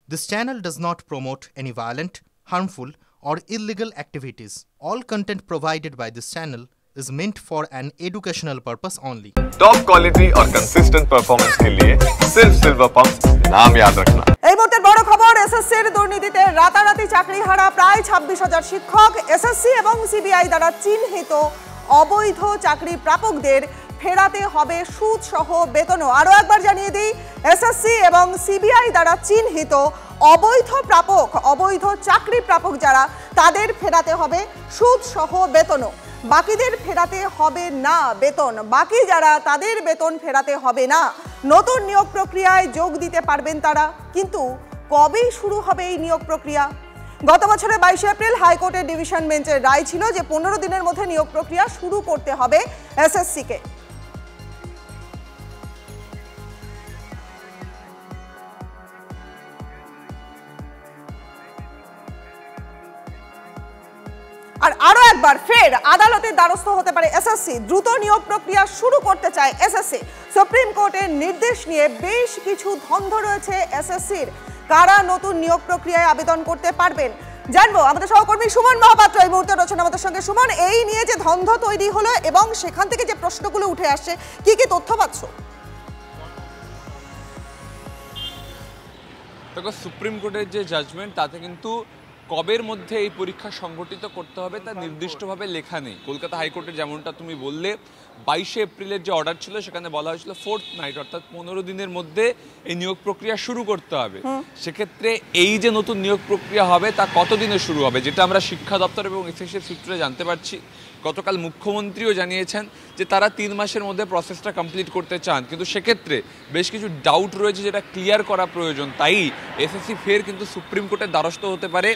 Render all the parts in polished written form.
This channel does not promote any violent, harmful, or illegal activities. All content provided by this channel is meant for an educational purpose only. Top quality और consistent performance के लिए सिर्फ silver pump नाम याद रखना। এই মুহূর্তের বড় খবর, এসএসসির দুর্নীতিতে রাতারাতি চাকরি হারা প্রায় 26,000 শিক্ষক। এসএসসি এবং সিবিআই দ্বারা চিহ্নিত অবৈধ চাকরি প্রাপকদের ফেরাতে হবে সুদ সহ বেতনও। আরও একবার জানিয়ে দিই, এসএসসি এবং সিবিআই দ্বারা চিহ্নিত অবৈধ প্রাপক, অবৈধ চাকরি প্রাপক যারা, তাদের ফেরাতে হবে সুদ সহ বেতনও। বাকিদের ফেরাতে হবে না বেতন, বাকি যারা তাদের বেতন ফেরাতে হবে না। নতুন নিয়োগ প্রক্রিয়ায় যোগ দিতে পারবেন তারা, কিন্তু কবে শুরু হবে এই নিয়োগ প্রক্রিয়া? গত বছরের 22 এপ্রিল হাইকোর্টের ডিভিশন বেঞ্চের রায় ছিল যে 15 দিনের মধ্যে নিয়োগ প্রক্রিয়া শুরু করতে হবে এসএসসিকে। আর আরো একবার ফের আদালতের দ্বারস্থ হতে পারে এসএসসি। দ্রুত নিয়োগ প্রক্রিয়া শুরু করতে চায় এসএসসি। সুপ্রিম কোর্টের নির্দেশ নিয়ে বেশ কিছু দ্বন্দ্ব রয়েছে এসএসসির। কারা নতুন নিয়োগ প্রক্রিয়ায় আবেদন করতে পারবেন জানবো। আমাদের সহকর্মী সুমন মহাপাত্র এই মুহূর্তে রয়েছেন আমাদের সঙ্গে। সুমন, এই নিয়ে যে দ্বন্দ্ব তৈরি হলো এবং সেখান থেকে যে প্রশ্নগুলো উঠে আসছে, কি কি তথ্য পাচ্ছ? দেখো, সুপ্রিম কোর্টের যে জাজমেন্ট তাতে কিন্তু কবের মধ্যে এই পরীক্ষা সংগঠিত করতে হবে তা নির্দিষ্টভাবে লেখা নেই। কলকাতা হাইকোর্টের যেমনটা তুমি বললে, 22 এপ্রিলের যে অর্ডার ছিল সেখানে বলা হয়েছিল ফোর্থ নাইট, অর্থাৎ 15 দিনের মধ্যে এই নিয়োগ প্রক্রিয়া শুরু করতে হবে। সেক্ষেত্রে এই যে নতুন নিয়োগ প্রক্রিয়া হবে তা কতদিনে শুরু হবে, যেটা আমরা শিক্ষা দপ্তর এবং এসএসসির সূত্রে জানতে পারছি। গতকাল মুখ্যমন্ত্রীও জানিয়েছেন যে তারা 3 মাসের মধ্যে প্রসেসটা কমপ্লিট করতে চান, কিন্তু সেক্ষেত্রে বেশ কিছু ডাউট রয়েছে যেটা ক্লিয়ার করা প্রয়োজন। তাই এসএসসি ফের কিন্তু সুপ্রিম কোর্টের দ্বারস্থ হতে পারে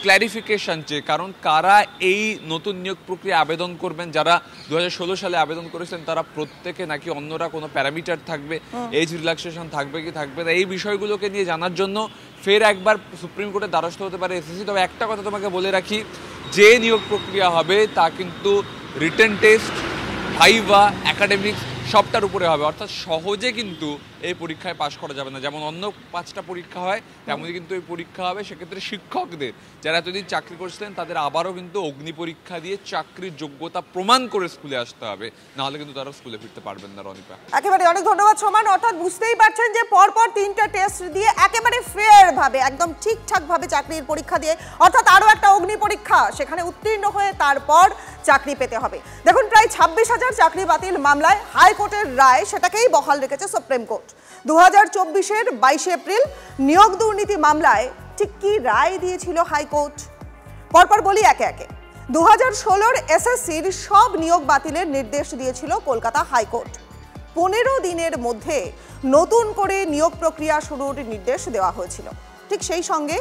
ক্ল্যারিফিকেশন চেয়ে। কারণ কারা এই নতুন নিয়োগ প্রক্রিয়া আবেদন করবেন, যারা 2016 সালে আবেদন করেছেন তারা প্রত্যেকে নাকি অন্যরা কোনো প্যারামিটার থাকবে, এজ রিল্যাক্সেশন থাকবে কি থাকবে না, এই বিষয়গুলোকে নিয়ে জানার জন্য ফের একবার সুপ্রিম কোর্টের দ্বারস্থ হতে পারে এসএসসি। তবে একটা কথা তোমাকে বলে রাখি, যে নিয়োগ প্রক্রিয়া হবে তা কিন্তু রিটেন টেস্ট, ভাইভা, একাডেমিক্স সবটার উপরে হবে। অর্থাৎ সহজে কিন্তু এই পরীক্ষায় পাশ করা যাবে না। যেমন অন্য 5টা পরীক্ষা হয় তেমনই কিন্তু এই পরীক্ষা হবে। সেক্ষেত্রে শিক্ষকদের যারা এতদিন চাকরি করছিলেন তাদের আবারও কিন্তু অগ্নি পরীক্ষা দিয়ে চাকরির যোগ্যতা প্রমাণ করে স্কুলে আসতে হবে, নাহলে কিন্তু তারা স্কুলে ফিরতে পারবেন না। রনিপা, একেবারে অনেক ধন্যবাদ সমান। অর্থাৎ বুঝতেই পারছেন যে পরপর 3টা টেস্ট দিয়ে একেবারে ফেয়ার ভাবে, একদম ঠিকঠাক ভাবে চাকরির পরীক্ষা দিয়ে, অর্থাৎ আরো একটা অগ্নি পরীক্ষা, সেখানে উত্তীর্ণ হয়ে তারপর চাকরি পেতে হবে। দেখুন, প্রায় 26,000 চাকরি বাতিল মামলায় হাইকোর্টের রায় সেটাকেই বহাল রেখেছে সুপ্রিম কোর্ট। 2024-এর 22 এপ্রিল নিয়োগ দুর্নীতি মামলায় ঠিক কি রায় দিয়েছিল হাইকোর্ট, পরপর বলি একে একে। 2016-র এসএসসির সব নিয়োগ বাতিলের নির্দেশ দিয়েছিল কলকাতা হাইকোর্ট। 15 দিনের মধ্যে নতুন করে নিয়োগ প্রক্রিয়া শুরুর নির্দেশ দেওয়া হয়েছিল। ঠিক সেই সঙ্গে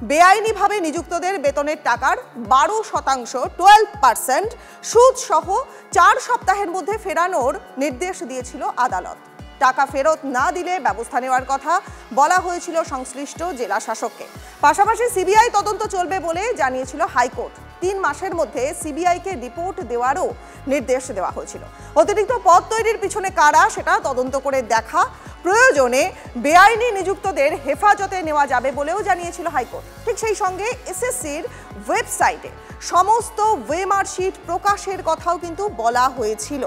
বেআইনিভাবে নিযুক্তদের বেতনের টাকার 12% 12% সুদ সহ 4 সপ্তাহের মধ্যে ফেরানোর নির্দেশ দিয়েছিল আদালত। টাকা ফেরত না দিলে ব্যবস্থা নেওয়ার কথা বলা হয়েছিল সংশ্লিষ্ট জেলা শাসককে। পাশাপাশি সিবিআই তদন্ত চলবে বলে জানিয়েছিল হাইকোর্ট। 3 মাসের মধ্যে সিবিআইকে রিপোর্ট দেওয়ারও নির্দেশ দেওয়া হয়েছিল। অতিরিক্ত পদ তৈরির পিছনে কারা সেটা তদন্ত করে দেখা, প্রয়োজনে বেআইনি নিযুক্তদের হেফাজতে নেওয়া যাবে বলেও জানিয়েছিল হাইকোর্ট। ঠিক সেই সঙ্গে এসএসসির ওয়েবসাইটে সমস্ত ওয়েমার্কশিট প্রকাশের কথাও কিন্তু বলা হয়েছিল।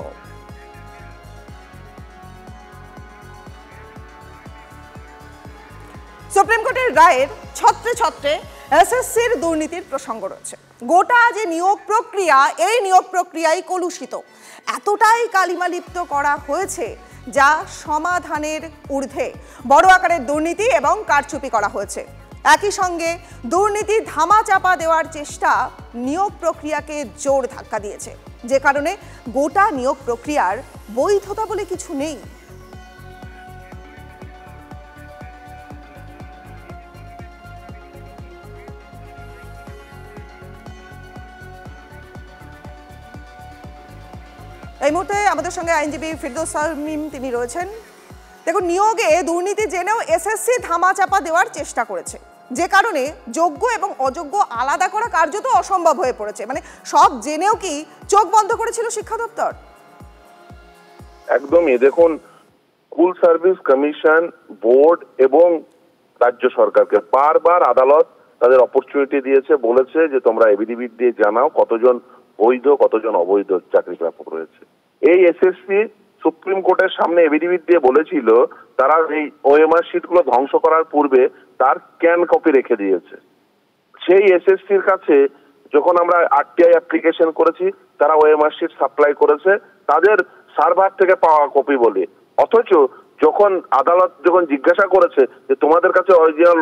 সুপ্রিম কোর্টের রায়ের ছত্রে ছত্রে এসএসসির দুর্নীতির প্রসঙ্গ রয়েছে। গোটা যে নিয়োগ প্রক্রিয়া, এই নিয়োগ প্রক্রিয়াই কলুষিত, এতটাই কালিমালিপ্ত করা হয়েছে যা সমাধানের ঊর্ধ্বে। বড় আকারের দুর্নীতি এবং কারচুপি করা হয়েছে। একই সঙ্গে দুর্নীতি ধামাচাপা দেওয়ার চেষ্টা নিয়োগ প্রক্রিয়াকে জোর ধাক্কা দিয়েছে, যে কারণে গোটা নিয়োগ প্রক্রিয়ার বৈধতা বলে কিছু নেই। এই মুহূর্তে আমাদের সঙ্গে আইনজীবী ফিরদৌস শামীম তিনি রয়েছেন। দেখুন, নিয়োগে দুর্নীতি জেনেও এসএসসি ধামাচাপা দেওয়ার চেষ্টা করেছে, যে কারণে যোগ্য এবং অযোগ্য আলাদা করা কার্যত অসম্ভব হয়ে পড়েছে। মানে সব জেনেও কি চোখ বন্ধ করেছিল শিক্ষা দপ্তর? একদমই। দেখুন, স্কুল সার্ভিস কমিশন, বোর্ড এবং রাজ্য সরকারকে। বারবার আদালত তাদের অপরচুনিটি দিয়েছে, বলেছে যে তোমরা এফিডেভিট দিয়ে জানাও কতজন বৈধ কতজন অবৈধ চাকরি প্রাপক রয়েছে। এই এসএসসি সুপ্রিম কোর্টের সামনে এফিডেভিট দিয়ে বলেছিল তারা এই ওএমআর শিট গুলো ধ্বংস করার পূর্বে তার স্ক্যান কপি রেখে দিয়েছে। সেই এসএসসির কাছে যখন আমরা আরটিআই অ্যাপ্লিকেশন করেছি তারা ওএমআর শিট সাপ্লাই করেছে তাদের সার্ভার থেকে পাওয়া কপি বলে, অথচ যখন আদালত যখন জিজ্ঞাসা করেছে যে তোমাদের কাছে অরিজিনাল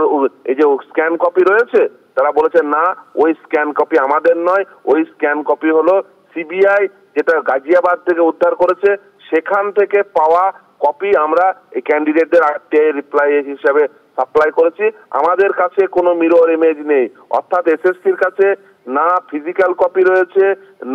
এই যে স্ক্যান কপি রয়েছে, তারা বলেছে না, ওই স্ক্যান কপি আমাদের নয়, ওই স্ক্যান কপি হলো সিবিআই যেটা গাজিয়াবাদ থেকে উদ্ধার করেছে সেখান থেকে পাওয়া কপি আমরা এই ক্যান্ডিডেটদের আরটিআই রিপ্লাই হিসাবে সাপ্লাই করেছি, আমাদের কাছে কোনো মিরর ইমেজ নেই। অর্থাৎ এসএসসির কাছে না ফিজিক্যাল কপি রয়েছে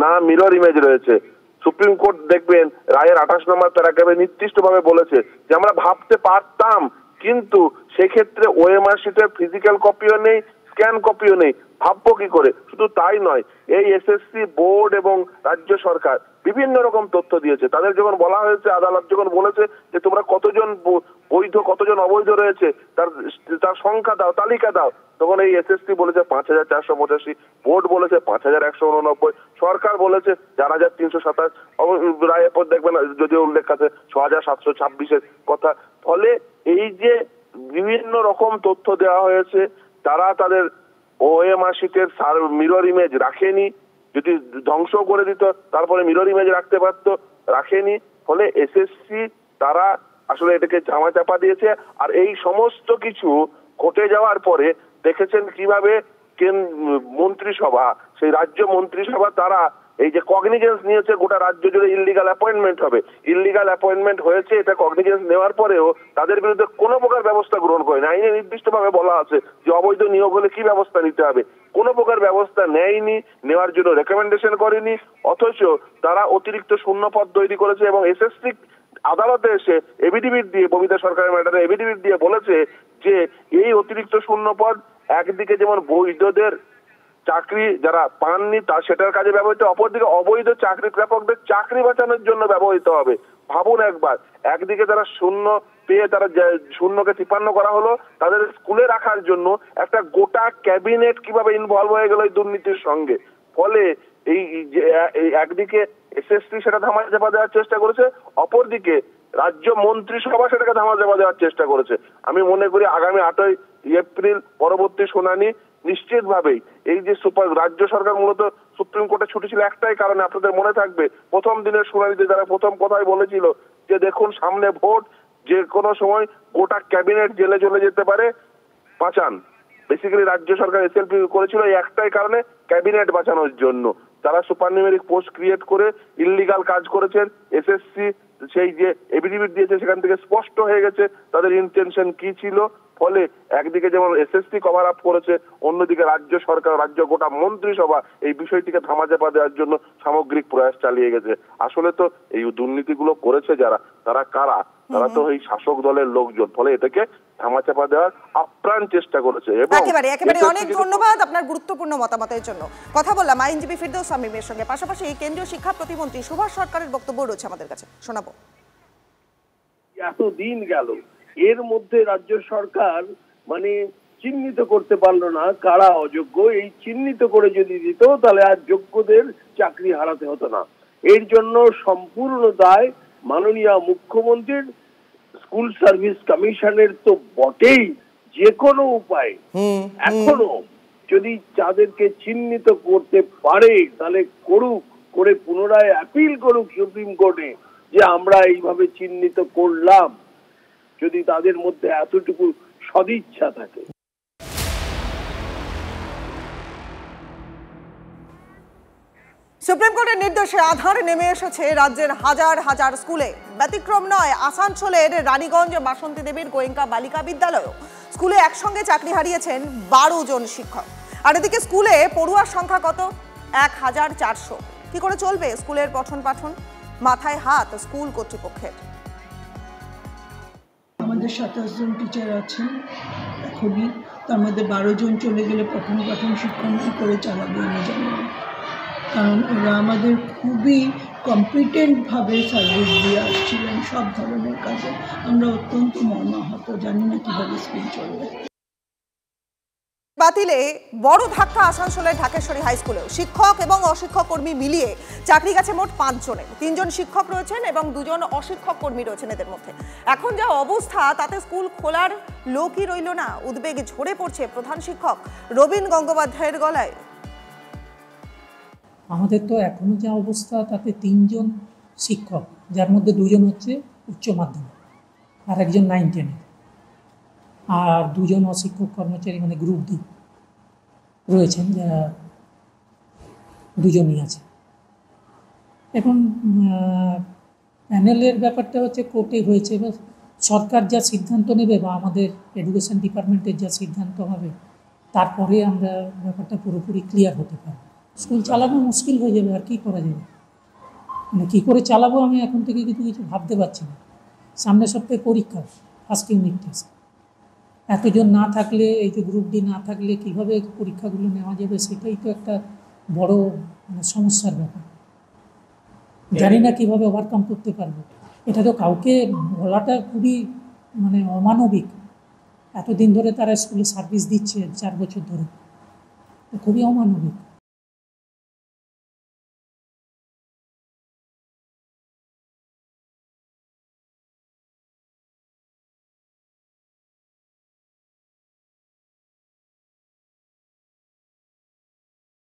না মিরর ইমেজ রয়েছে। সুপ্রিম কোর্ট দেখবেন রায়ের 28 নম্বর প্যারাগ্রাফে নির্দিষ্টভাবে বলেছে যে আমরা ভাবতে পারতাম, কিন্তু সেক্ষেত্রে ওএমআর শিটের ফিজিক্যাল কপিও নেই, স্ক্যান কপিও নেই, ভাববো কি করে? শুধু তাই নয়, এই এসএসসি বোর্ড এবং রাজ্য সরকার বিভিন্ন রকম তথ্য দিয়েছে। তাদের যখন বলা হয়েছে, আদালত যখন বলেছে যে তোমরা কতজন বৈধ কতজন অবৈধ রয়েছে তার সংখ্যা দাও, তালিকা দাও, তখন এই এসএসসি বলেছে 5485, বোর্ড বলেছে 5189, সরকার বলেছে 4327, রায়ের পর দেখবেন যদিও উল্লেখ আছে 6726 কথা। ফলে এই যে বিভিন্ন রকম তথ্য দেওয়া হয়েছে, তারা তাদের ওএমআর শিটের মিরর ইমেজ রাখেনি, যদি ধ্বংস করে দিত তারপরে মিরর ইমেজ রাখতে পারতো, রাখেনি। ফলে এসএসসি তারা আসলে এটাকে ধামাচাপা দিয়েছে। আর এই সমস্ত কিছু ঘটে যাওয়ার পরে দেখেছেন কিভাবে মন্ত্রিসভা, সেই রাজ্য মন্ত্রিসভা তারা এই যে কগনিজেন্স নিয়েছে গোটা রাজ্য জুড়ে ইল্লিগাল অ্যাপয়েন্টমেন্ট হবে, ইল্লিগাল অ্যাপয়েন্টমেন্ট হয়েছে, এটা কগনিজেন্স নেওয়ার পরেও তাদের বিরুদ্ধে কোনো প্রকার ব্যবস্থা গ্রহণ করেনি। আইনে নির্দিষ্টভাবে বলা আছে যে অবৈধ নিয়োগ হলে কি ব্যবস্থা নিতে হবে, কোনো প্রকার ব্যবস্থা নেয়নি, নেওয়ার জন্য রেকমেন্ডেশন করেনি, অথচ তারা অতিরিক্ত শূন্যপদ তৈরি করেছে এবং এসএসসি আদালতে এসে এফিডেভিট দিয়ে, ববিতা সরকারের ম্যাটারে এফিডেভিট দিয়ে বলেছে যে এই অতিরিক্ত শূন্যপদ একদিকে যেমন বৈধদের চাকরি যারা পাননি তা সেটার কাজে ব্যবহৃত, অপরদিকে অবৈধ চাকরি প্রাপকদের চাকরি বাঁচানোর জন্য ব্যবহৃত হবে। ভাবুন একবার, একদিকে তারা শূন্য পেয়ে তারা শূন্যকে 53 করা হলো, তাদের স্কুলে রাখার জন্য একটা গোটা ক্যাবিনেট কিভাবে ইনভলভ হয়ে গেল এই দুর্নীতির সঙ্গে। ফলে এই একদিকে এসএসসি সেটা ধামাচাপা দেওয়ার চেষ্টা করেছে, অপরদিকে রাজ্য মন্ত্রিসভা সেটাকে ধামাচাপা দেওয়ার চেষ্টা করেছে। আমি মনে করি আগামী 8ই এপ্রিল পরবর্তী শুনানি নিশ্চিতভাবেই এই যে রাজ্য সরকার মূলত সুপ্রিম কোর্টে ছুটি ছিল একটাই কারণে, আপনাদের মনে থাকবে প্রথম দিনের শুনানিতে তারা প্রথম কথাই বলেছিল যে দেখুন সামনে ভোট, যে কোনো সময় গোটা ক্যাবিনেট জেলে চলে যেতে পারে, বাঁচান। বেসিক্যালি রাজ্য সরকার এসএলপি করেছিল এই একটাই কারণে, ক্যাবিনেট বাঁচানোর জন্য। তারা সুপারনিউমেরিক পোস্ট ক্রিয়েট করে ইল্লিগাল কাজ করেছেন। এসএসসি সেই যে এফিডেভিট দিয়েছে সেখান থেকে স্পষ্ট হয়ে গেছে তাদের ইন্টেনশন কি ছিল। ফলে একদিকে যেমন এসএসসি কভার আপ করেছে, অন্যদিকে রাজ্য সরকার, রাজ্য গোটা মন্ত্রিসভা এই বিষয়টিকে ধামাচাপা দেওয়ার জন্য সামগ্রিক প্রয়াস চালিয়ে গেছে। আসলে তো এই দুর্নীতিগুলো করেছে যারা, তারা কারা? তারা তো এই শাসক দলের লোকজন। ফলে এটাকে ধামাচাপা দেওয়ার আপ্রাণ চেষ্টা করেছে। একেবারে অনেক ধন্যবাদ আপনার গুরুত্বপূর্ণ মতামতের জন্য। কথা বললাম আইনজীবী ফিরদৌস শামীমের সঙ্গে, পাশাপাশি কেন্দ্রীয় শিক্ষা প্রতিমন্ত্রী সুভাষ সরকারের বক্তব্য রয়েছে আমাদের কাছে, শোনাবো। এতদিন গেল, এর মধ্যে রাজ্য সরকার মানে চিহ্নিত করতে পারলো না কারা অযোগ্য। এই চিহ্নিত করে যদি দিত তাহলে আর যোগ্যদের চাকরি হারাতে হতো না। এর জন্য সম্পূর্ণ দায় মাননীয় মুখ্যমন্ত্রীর, স্কুল সার্ভিস কমিশনের তো বটেই। যে কোনো উপায় এখনো যদি যাদেরকে চিহ্নিত করতে পারে তাহলে করুক, করে পুনরায় অ্যাপিল করুক সুপ্রিম কোর্টে যে আমরা এইভাবে চিহ্নিত করলাম, যদি তাদের মধ্যে এতটুকু সদিচ্ছা থাকে। সুপ্রিম কোর্টের নির্দেশে আধার নেমে এসেছে রাজ্যের হাজার হাজার স্কুলে। ব্যতিক্রম নয় আসানসোলের রানীগঞ্জ বাসন্তী দেবীর গোয়েঙ্কা বালিকা বিদ্যালয়। স্কুলে একসঙ্গে চাকরি হারিয়েছেন 12 জন শিক্ষক। আর এদিকে স্কুলে পড়ুয়ার সংখ্যা কত? 1400। কি করে চলবে স্কুলের পঠন পাঠন? মাথায় হাত স্কুল কর্তৃপক্ষের। আমাদের 27 জন টিচার আছেন এখনই, তার মধ্যে 12 জন চলে গেলে পঠন পাঠন শিক্ষণ কী করে চালাবে আমি জানি না। কারণ ওরা আমাদের খুবই কম্পিটেন্টভাবে সার্ভিস দিয়ে আসছিলেন সব ধরনের কাজে। আমরা অত্যন্ত মর্মাহত, জানি না কীভাবে স্কুল চলবে। বাতিলে বড় ধাক্কা আসানসোলের ঢাকেশ্বরী হাই স্কুলেও। শিক্ষক এবং অশিক্ষক কর্মী মিলিয়ে চাকরি গেছে মোট 5 জনের। 3 জন শিক্ষক রয়েছেন এবং 2 জন অশিক্ষক কর্মী রয়েছেন এদের মধ্যে। এখন যা অবস্থা তাতে স্কুল খোলার লোকই রইল না। উদ্বেগে ঝরে পড়ছে প্রধান শিক্ষক রবীন গঙ্গোপাধ্যায়ের গলায়। আমাদের তো এখনো যা অবস্থা তাতে 3 জন শিক্ষক, যার মধ্যে 2 জন হচ্ছে উচ্চ মাধ্যমিক আর একজন 9-10, আর 2 জন অশিক্ষক কর্মচারী মানে গ্রুপ ডি রয়েছেন, যারা 2 জনই আছে। এখন প্যানেলের ব্যাপারটা হচ্ছে কোর্টে হয়েছে, বা সরকার যা সিদ্ধান্ত নেবে বা আমাদের এডুকেশন ডিপার্টমেন্টের যা সিদ্ধান্ত হবে তারপরে আমরা ব্যাপারটা পুরোপুরি ক্লিয়ার হতে পারব। স্কুল চালানো মুশকিল হয়ে যাবে, আর কি করা যাবে, মানে কী করে চালাবো আমি এখন থেকে কিছু ভাবতে পারছি না। সামনের সপ্তাহে পরীক্ষা, ফার্স্ট ইউনিট টেস্ট, এতজন না থাকলে, এই যে গ্রুপ ডি না থাকলে কীভাবে পরীক্ষাগুলো নেওয়া যাবে, সেটাই তো একটা বড় মানে সমস্যার ব্যাপার। জানি না কীভাবে ওভারকাম করতে পারবো। এটা তো কাউকে বলাটা খুবই মানে অমানবিক। এতদিন ধরে তারা স্কুলে সার্ভিস দিচ্ছে, 4 বছর ধরে, খুবই অমানবিক।